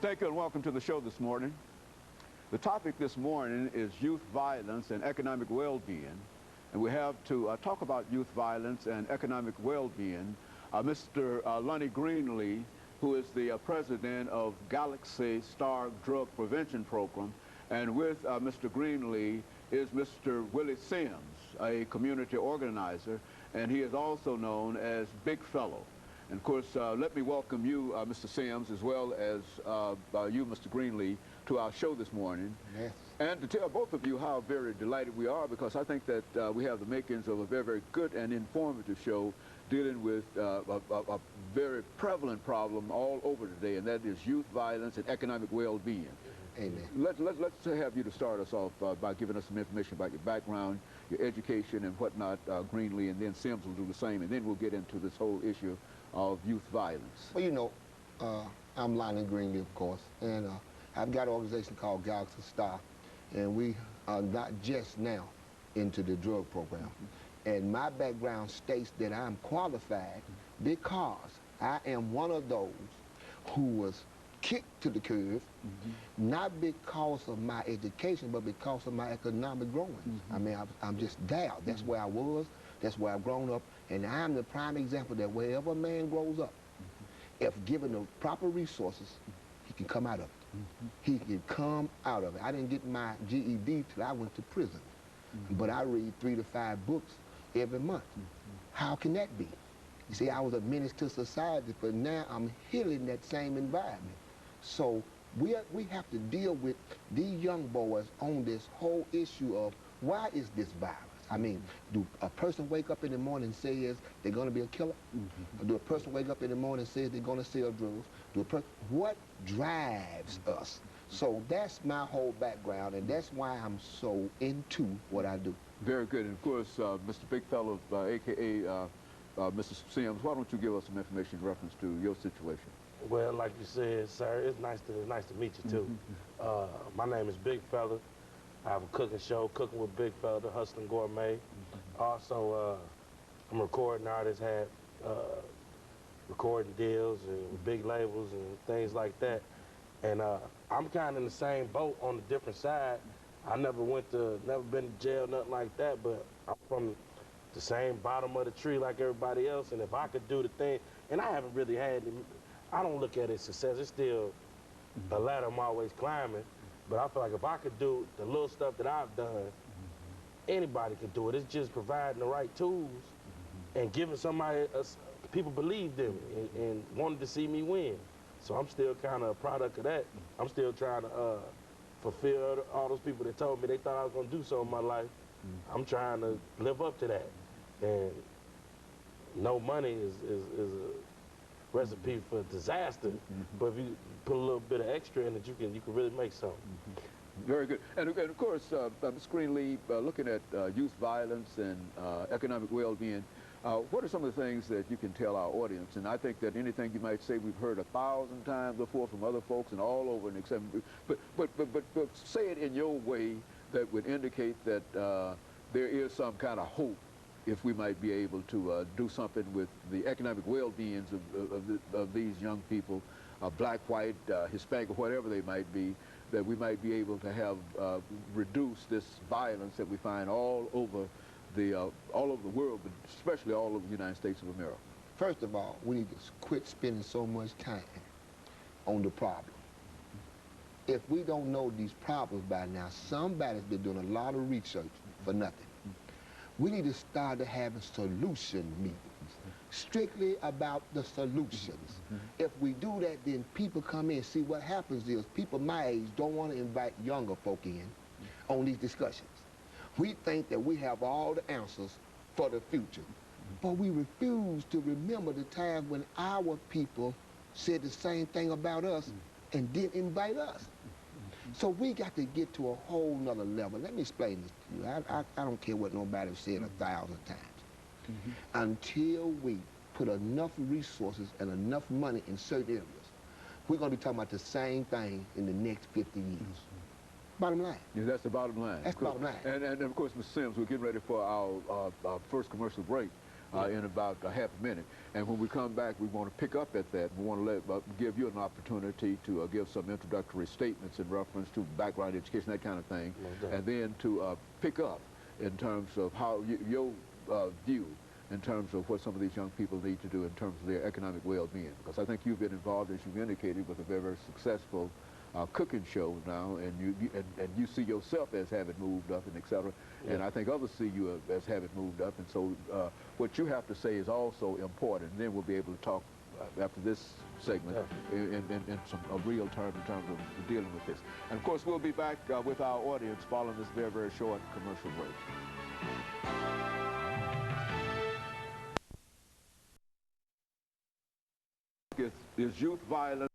Thank you and welcome to the show this morning. The topic this morning is youth violence and economic well-being. And we have to talk about youth violence and economic well-being. Mr. LGreenlee, who is the president of Galaxy Star Drug Prevention Program. And with Mr. Greenlee is Mr. Willie Sims, a community organizer, and he is also known as Big Fellow. And of course, let me welcome you, Mr. Sims, as well as you, Mr. Greenlee, to our show this morning. Yes. And to tell both of you how very delighted we are, because I think that we have the makings of a very, very good and informative show dealing with a very prevalent problem all over today, and that is youth violence and economic well-being. Amen. Let's have you to start us off by giving us some information about your background, your education, and whatnot, Greenlee, and then Sims will do the same, and then we'll get into this whole issue of youth violence. Well, you know, I'm LGreenlee, of course, and I've got an organization called Galaxy Star, and we are not just now into the drug program. And my background states that I'm qualified because I am one of those who was kicked to the curve, not because of my education, but because of my economic growing. I mean, I'm just there. That's where I was. That's where I've grown up. And I'm the prime example that wherever a man grows up, if given the proper resources, he can come out of it. He can come out of it. I didn't get my GED till I went to prison. But I read 3 to 5 books every month. How can that be? You see, I was a menace to society, but now I'm healing that same environment. So we have to deal with these young boys on this whole issue of why is this violence? I mean, do a person wake up in the morning and says they're going to be a killer? Or do a person wake up in the morning and says they're going to sell drugs? What drives us? So that's my whole background, and that's why I'm so into what I do. Very good. And of course, Mr. Big Fellow, a.k.a. Mr. Sims, why don't you give us some information in reference to your situation? Well, like you said, sir, it's nice to meet you too. My name is Big Fella. I have a cooking show, Cooking with Big Fella, the Hustling Gourmet. Also, I'm a recording artist, had recording deals and big labels and things like that. And I'm kind of in the same boat on a different side. I never been to jail, nothing like that, but I'm from the same bottom of the tree like everybody else. And if I could do the thing, and I haven't really had any, I don't look at it as success. It's still a ladder I'm always climbing. But I feel like if I could do the little stuff that I've done, anybody can do it. It's just providing the right tools and giving somebody, people believed in me and wanted to see me win. So I'm still kind of a product of that. I'm still trying to fulfill all those people that told me they thought I was going to do something in my life. I'm trying to live up to that. And no money is a recipe for disaster, but if you put a little bit of extra in it, you can really make something. Very good. And of course, Ms. Greenlee, looking at youth violence and economic well-being, what are some of the things that you can tell our audience? And I think that anything you might say we've heard 1,000 times before from other folks and all over, and except, but say it in your way that would indicate that there is some kind of hope if we might be able to do something with the economic well-beings of these young people, black, white, Hispanic, or whatever they might be, that we might be able to have reduced this violence that we find all over the world, but especially all over the United States of America. First of all, we need to quit spending so much time on the problem. If we don't know these problems by now, somebody's been doing a lot of research for nothing. We need to start having solution meetings, strictly about the solutions. If we do that, then people come in. See, what happens is people my age don't want to invite younger folk in on these discussions. We think that we have all the answers for the future, but we refuse to remember the times when our people said the same thing about us and didn't invite us. So we got to get to a whole nother level. Let me explain this to you. I don't care what nobody said 1,000 times. Until we put enough resources and enough money in certain areas, we're going to be talking about the same thing in the next 50 years. Bottom line. Yeah, that's the bottom line. That's the bottom line. And of course, Mr. Sims, we're getting ready for our first commercial break. in about a half a minute. And when we come back, we want to pick up at that. We want to give you an opportunity to give some introductory statements in reference to background education, that kind of thing, and then to pick up in terms of how your view in terms of what some of these young people need to do in terms of their economic well-being. Because I think you've been involved, as you've indicated, with a very, very successful cooking show now, and you see yourself as having moved up, and et cetera. Yeah. And I think others see you as having moved up. And so what you have to say is also important. And then we'll be able to talk after this segment in some real terms in terms of dealing with this. And of course, we'll be back with our audience following this very, very short commercial break. Is youth violence